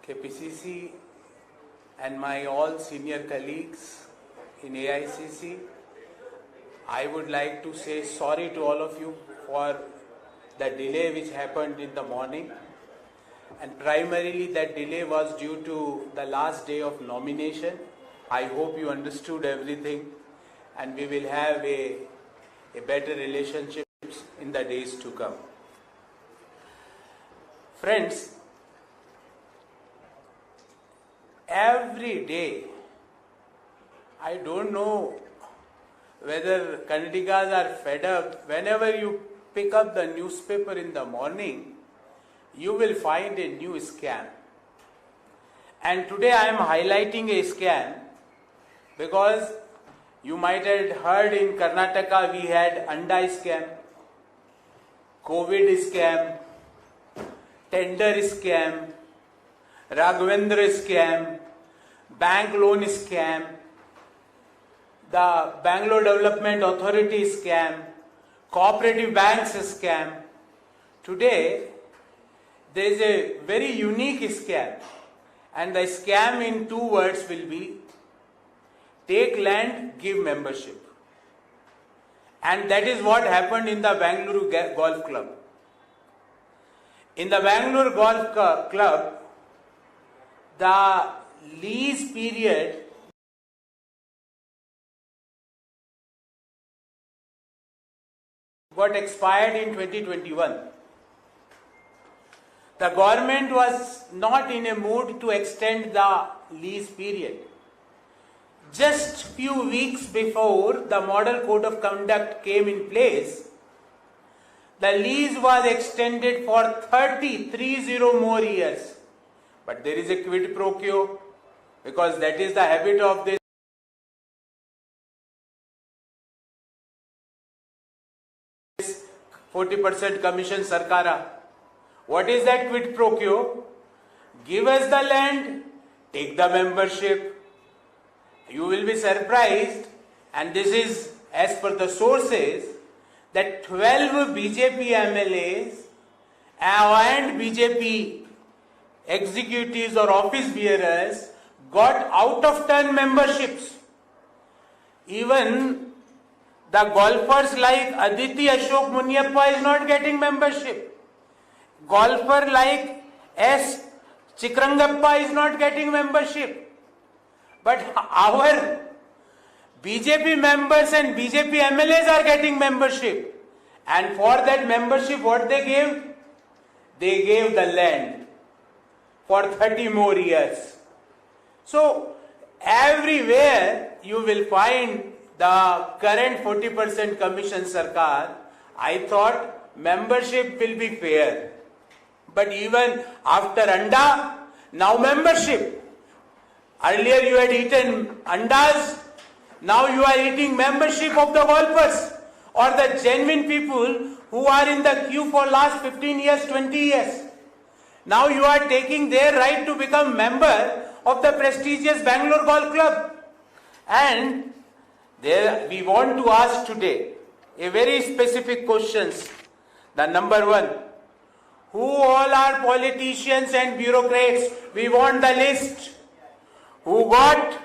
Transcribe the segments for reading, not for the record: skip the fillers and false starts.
KPCC and my all senior colleagues in AICC, I would like to say sorry to all of you for the delay which happened in the morning, and primarily that delay was due to the last day of nomination. I hope you understood everything and we will have a better relationships in the days to come. Friends, every day, I don't know whether Kannadigas are fed up. Whenever you pick up the newspaper in the morning, you will find a new scam. And today I am highlighting a scam because you might have heard in Karnataka we had Anda scam, COVID scam, tender scam, Raghavendra scam, bank loan scam, the Bangalore Development Authority scam, cooperative banks scam. Today, there is a very unique scam, and the scam in 2 words will be take land, give membership. And that is what happened in the Bangalore Golf Club. In the Bangalore Golf Club, the lease period got expired in 2021. The government was not in a mood to extend the lease period. Just few weeks before the Model Code of Conduct came in place, the lease was extended for 30 more years. But there is a quid pro quo, because that is the habit of this 40% commission Sarkara. What is that quid pro quo? Give us the land, take the membership. You will be surprised, and this is as per the sources, that 12 BJP MLAs and BJP executives or office bearers got out of turn memberships. Even the golfers like Aditi Ashok Munyappa is not getting membership. Golfer like S. Chikrangappa is not getting membership. But our BJP members and BJP MLAs are getting membership. And for that membership, what they gave? They gave the land for 30 more years. So, everywhere you will find the current 40% commission Sarkar. I thought membership will be fair. But even after Anda, now membership. Earlier you had eaten Andas, now you are eating membership of the golfers or the genuine people who are in the queue for last 15 years, 20 years. Now you are taking their right to become member of the prestigious Bangalore Golf Club. And there we want to ask today a very specific questions. The number one, who all are politicians and bureaucrats? We want the list. Who got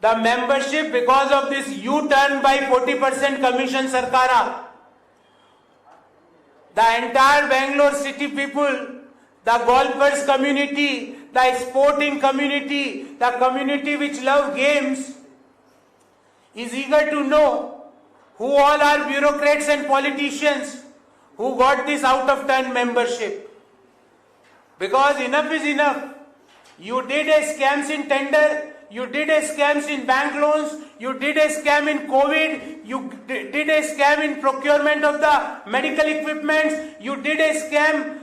the membership because of this U-turn by 40% commission Sarkara? The entire Bangalore city people, the golfers community, the sporting community, the community which love games, is eager to know who all are bureaucrats and politicians who got this out of turn membership. Because enough is enough. You did a scams in tender, you did a scams in bank loans, you did a scam in COVID, you did a scam in procurement of the medical equipments, you did a scam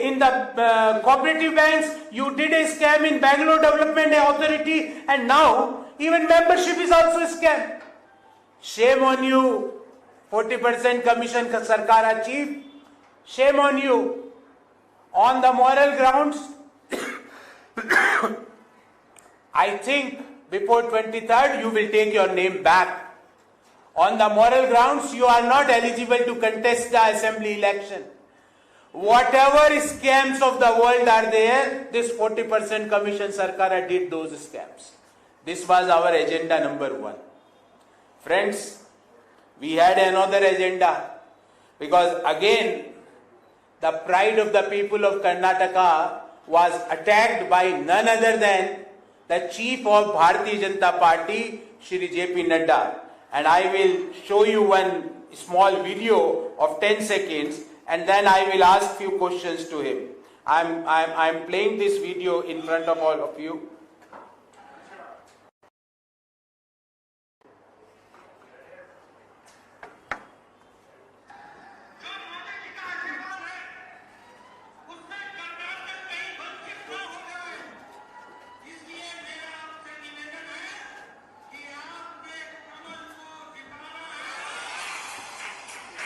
in the cooperative banks, you did a scam in Bangalore Development Authority, and now even membership is also a scam. Shame on you, 40% commission Sarkara chief. Shame on you. On the moral grounds, I think before 23rd you will take your name back. On the moral grounds, you are not eligible to contest the assembly election. Whatever scams of the world are there, this 40% commission Sarkar did those scams. This was our agenda number 1. Friends, we had another agenda, because again, the pride of the people of Karnataka was attacked by none other than the chief of Bharatiya Janata Party, Shri J.P. Nadda. And I will show you one small video of 10 seconds, and then I will ask few questions to him. I'm playing this video in front of all of you.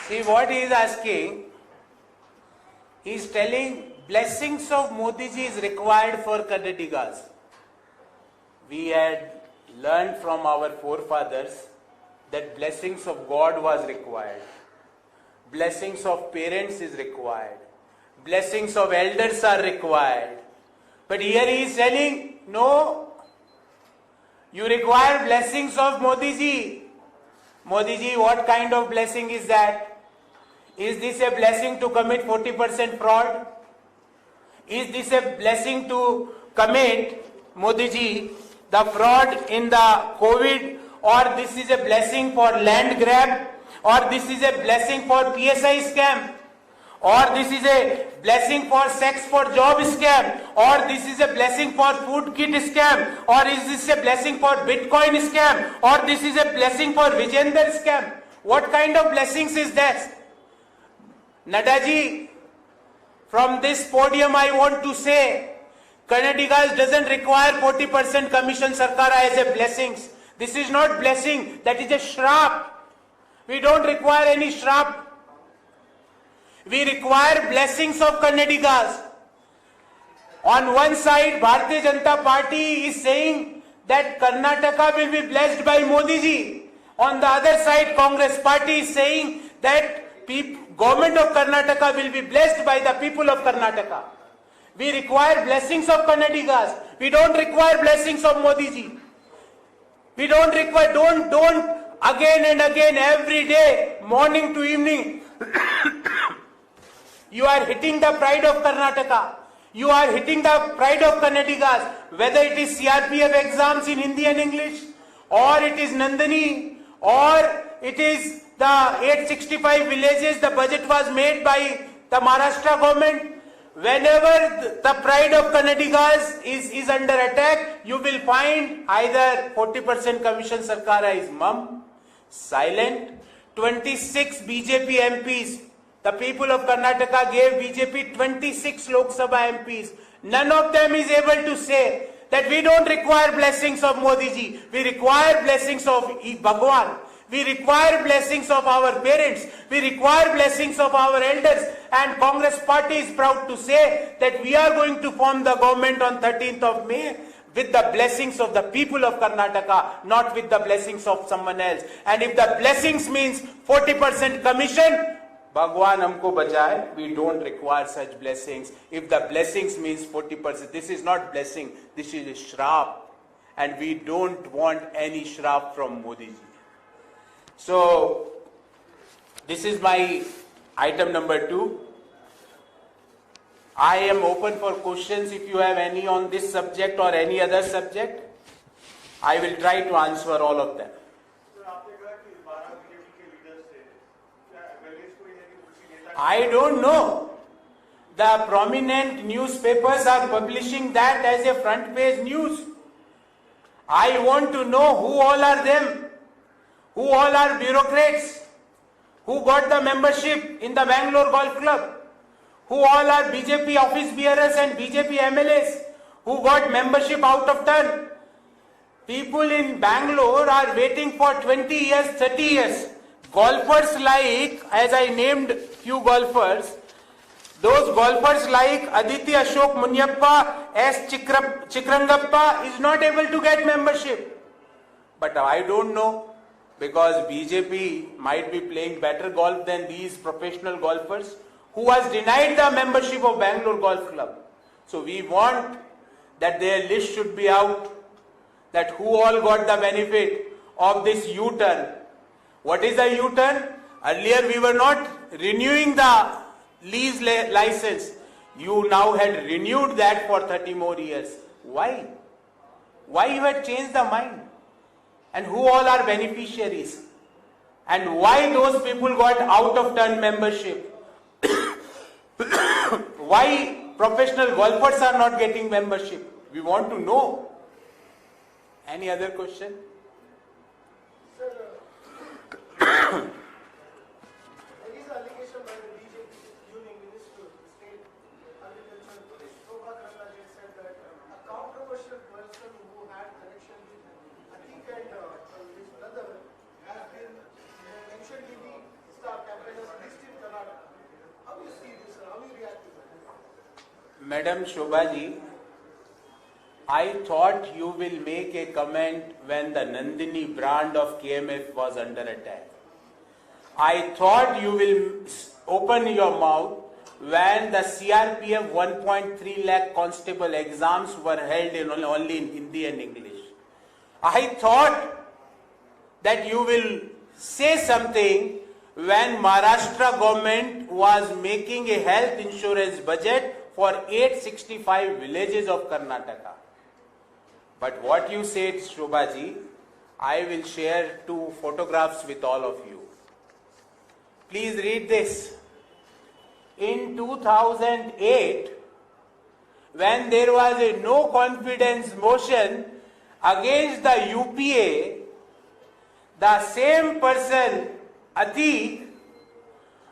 See what he is asking. He is telling blessings of Modi ji is required for Kannadigas. We had learned from our forefathers that blessings of God was required. Blessings of parents is required. Blessings of elders are required. But here he is telling, no, you require blessings of Modi ji. Modi ji, what kind of blessing is that? Is this a blessing to commit 40% fraud? Is this a blessing to commit, Modi ji, the fraud in the COVID? Or this is a blessing for land grab? Or this is a blessing for PSI scam? Or this is a blessing for sex for job scam? Or this is a blessing for food kit scam? Or is this a blessing for Bitcoin scam? Or this is a blessing for Vijender scam? What kind of blessings is that? Nadda ji, from this podium I want to say, Kannadigas doesn't require 40% commission Sarkar as a blessings. This is not blessing, that is a shrap. We don't require any shrap. We require blessings of Kannadigas. On one side, Bharatiya Janata Party is saying that Karnataka will be blessed by Modi ji. On the other side, Congress Party is saying that government of Karnataka will be blessed by the people of Karnataka. We require blessings of Kannadigas. We don't require blessings of Modi ji. We don't require, don't again and again, every day, morning to evening, you are hitting the pride of Karnataka. You are hitting the pride of Kannadigas. Whether it is CRPF exams in Hindi and English, or it is Nandini, or it is the 865 villages, the budget was made by the Maharashtra government. Whenever the pride of Kannadigas is under attack, you will find either 40% commission Sarkar is mum, silent. 26 BJP MPs, the people of Karnataka gave BJP 26 Lok Sabha MPs. None of them is able to say that we don't require blessings of Modi ji. We require blessings of Bhagwan. We require blessings of our parents. We require blessings of our elders. And Congress Party is proud to say that we are going to form the government on 13th of May with the blessings of the people of Karnataka, not with the blessings of someone else. And if the blessings means 40% commission, Bhagwan humko bachaye, we don't require such blessings. If the blessings means 40%, this is not blessing, this is a shrap. And we don't want any shrap from Modi ji. So, this is my item number 2. I am open for questions if you have any on this subject or any other subject. I will try to answer all of them. I don't know. The prominent newspapers are publishing that as a front page news. I want to know who all are them. Who all are bureaucrats? Who got the membership in the Bangalore Golf Club? Who all are BJP office bearers and BJP MLAs? Who got membership out of turn? People in Bangalore are waiting for 20 years, 30 years. Golfers like, as I named few golfers, those golfers like Aditi Ashok Munyappa, S. Chikrangappa is not able to get membership. But I don't know. Because BJP might be playing better golf than these professional golfers who was denied the membership of Bangalore Golf Club. So we want that their list should be out, that who all got the benefit of this U-turn. What is the U-turn? Earlier we were not renewing the lease license. You now had renewed that for 30 more years. Why? Why you had changed the mind? And who all are beneficiaries? And why those people got out of turn membership? Why professional golfers are not getting membership? We want to know. Any other question? Sir, there is an allegation by the BJP Union Minister of State Agriculture, Shobha Karandlaje, said that a controversial person who had connection with Atiq and his brother has been mentioned in the star campaigners list in Karnataka. How do you see this, sir? How do you react to that? Madam Shobhaji, I thought you will make a comment when the Nandini brand of KMF was under attack. I thought you will open your mouth when the CRPF 1.3 lakh constable exams were held only in Hindi and English. I thought that you will say something when Maharashtra government was making a health insurance budget for 865 villages of Karnataka. But what you said, Shobhaji, I will share 2 photographs with all of you. Please read this. In 2008, when there was a no confidence motion against the UPA, the same person, Atiq,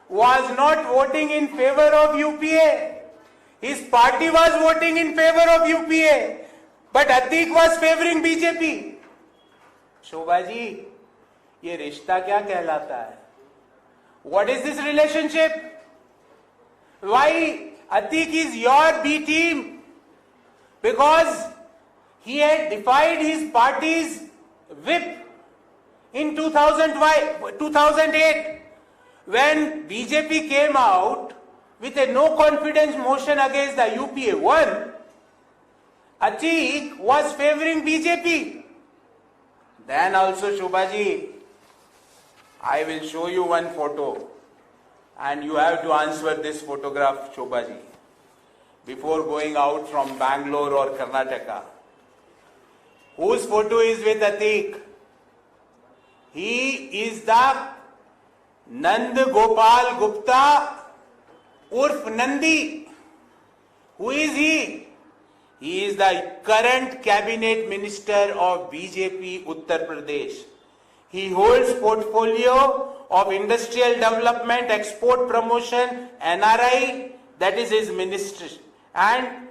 was not voting in favor of UPA. His party was voting in favor of UPA. But Atiq was favoring BJP. Shobha ji, ये रिश्ता क्या कहलाता है? What is this relationship? Why Atiq is your B team? Because he had defied his party's whip in 2008 when BJP came out with a no confidence motion against the UPA 1. Atiq was favoring BJP. Then also, Shobhaji, I will show you one photo and you have to answer this photograph, Shobhaji, before going out from Bangalore or Karnataka. Whose photo is with Atiq? He is the Nand Gopal Gupta Urf Nandi. Who is he? He is the current cabinet minister of BJP Uttar Pradesh. He holds portfolio of industrial development, export promotion, NRI, that is his ministry. And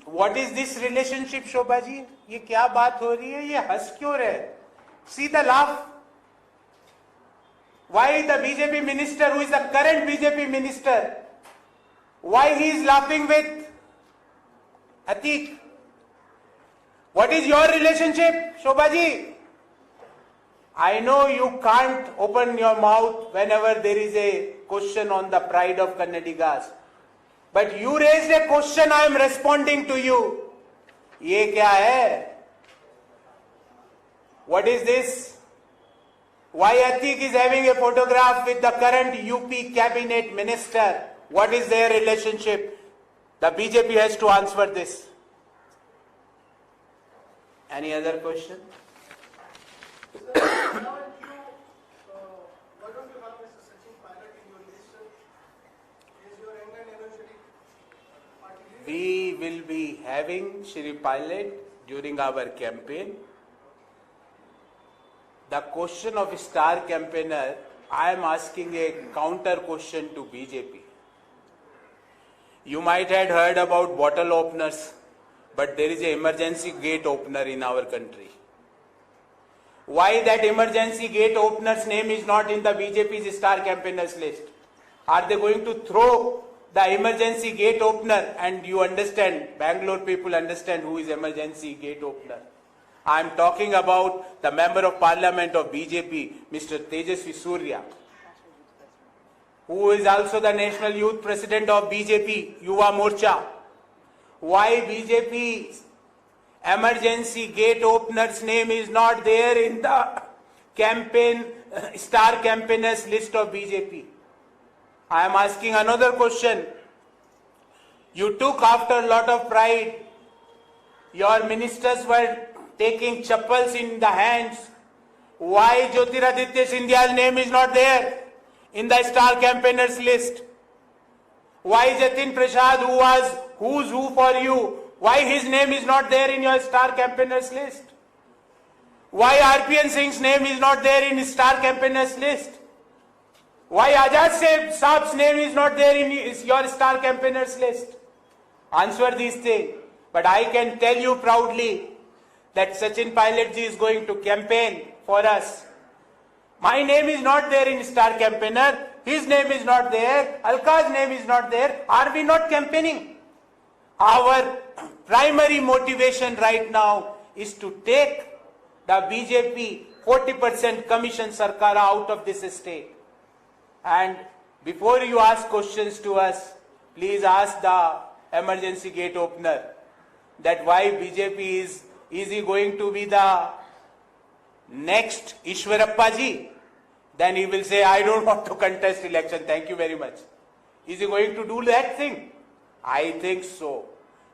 what is this relationship, Shobha ji? ये क्या बात हो रही है? ये हंस क्यों रहे? See the laugh. Why the BJP minister, who is the current BJP minister, why he is laughing with Atiq? What is your relationship, Shobha ji? I know you can't open your mouth whenever there is a question on the pride of Kannadigas. But you raised a question, I am responding to you. ये क्या है? What is this? Why Atiq is having a photograph with the current UP cabinet minister? What is their relationship? The BJP has to answer this. Any other question? Sir, now why don't you have Mr. Sachin Pilot in your list, sir? He is your young and energetic party leader. We will be having Shri Pilot during our campaign. The question of star campaigner, I am asking a counter question to BJP. You might have heard about bottle openers, but there is an emergency gate opener in our country. Why that emergency gate opener's name is not in the BJP's star campaigners list? Are they going to throw the emergency gate opener? And you understand, Bangalore people understand who is emergency gate opener. I am talking about the member of parliament of BJP, Mr. Tejasvi Surya. who is also the National Youth President of BJP, Yuva Morcha, why BJP emergency gate opener's name is not there in the campaign, star campaigners list of BJP. I am asking another question. You took after a lot of pride. Your ministers were taking chappals in the hands. Why Jyotiraditya Scindia's name is not there in the star campaigners list? Why Jatin Prasad, who was who's who for you, why his name is not there in your star campaigners list? Why RPN Singh's name is not there in star campaigners list? Why Ajad Saab's name is not there in your star campaigners list? Answer these things. But I can tell you proudly that Sachin Pilot ji is going to campaign for us. My name is not there in star campaigner. His name is not there. Alka's name is not there. Are we not campaigning? Our primary motivation right now is to take the BJP 40% commission sarkar out of this state. And before you ask questions to us, please ask the emergency gate opener that why BJP is he going to be the next Ishwarappa ji? Then he will say, I don't want to contest election. Thank you very much. Is he going to do that thing? I think so.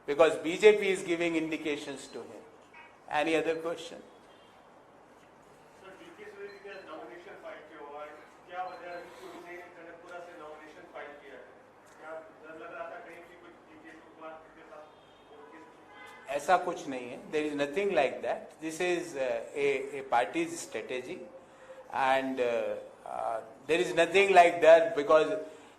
Because BJP is giving indications to him. Any other question? Sir DK Suresh ने nomination file किया हुआ है, क्या वजह है कि उन्होंने कनकपुरा से नॉमिनेशन फाइल किया है? क्या डर लग रहा था कहीं कि कुछ डीके कुमार के साथ? ऐसा कुछ नहीं है. There is nothing like that. This is a party's strategy, and there is nothing like that, because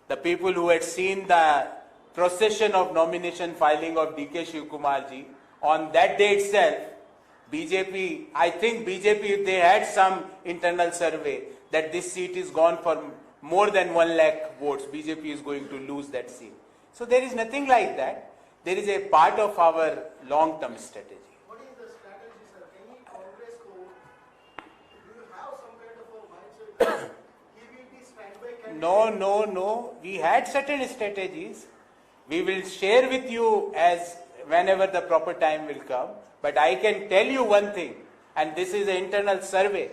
the people who had seen the procession of nomination filing of DK Shiv Kumar ji on that day itself, BJP, I think BJP, if they had some internal survey that this seat is gone for more than 1 lakh votes, BJP is going to lose that seat. So there is nothing like that. There is a part of our long-term strategy. What is the strategy, sir? Any Congress को do you have some kind of a mindset? He will be standby candidate. No. We had certain strategies. We will share with you as whenever the proper time will come. But I can tell you one thing, and this is an internal survey,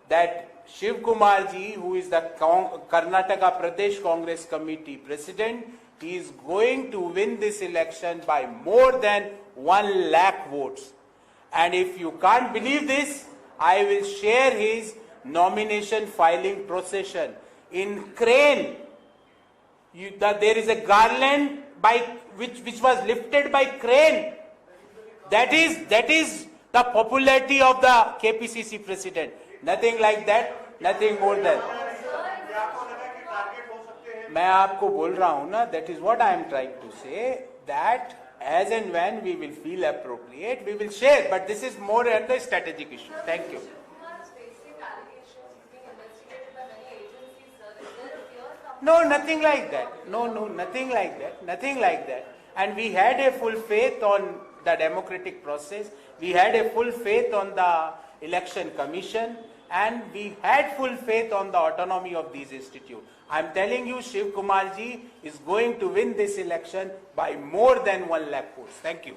that Shiv Kumar ji, who is the Karnataka Pradesh Congress Committee President, he is going to win this election by more than 1 lakh votes. And if you can't believe this, I will share his nomination filing procession in crane. There is a garland which was lifted by crane. That is the popularity of the KPCC president. Nothing like that, nothing more than. मैं आपको बोल रहा हूँ ना, that is what I am trying to say, that as and when we will feel appropriate, we will share. But this is more at the strategic issue. Thank you. No, nothing like that. No, nothing like that. Nothing like that. And we had a full faith on the democratic process. We had a full faith on the election commission. And we had full faith on the autonomy of these institutes. I am telling you, Shiv Kumar ji is going to win this election by more than 1 lakh votes. Thank you.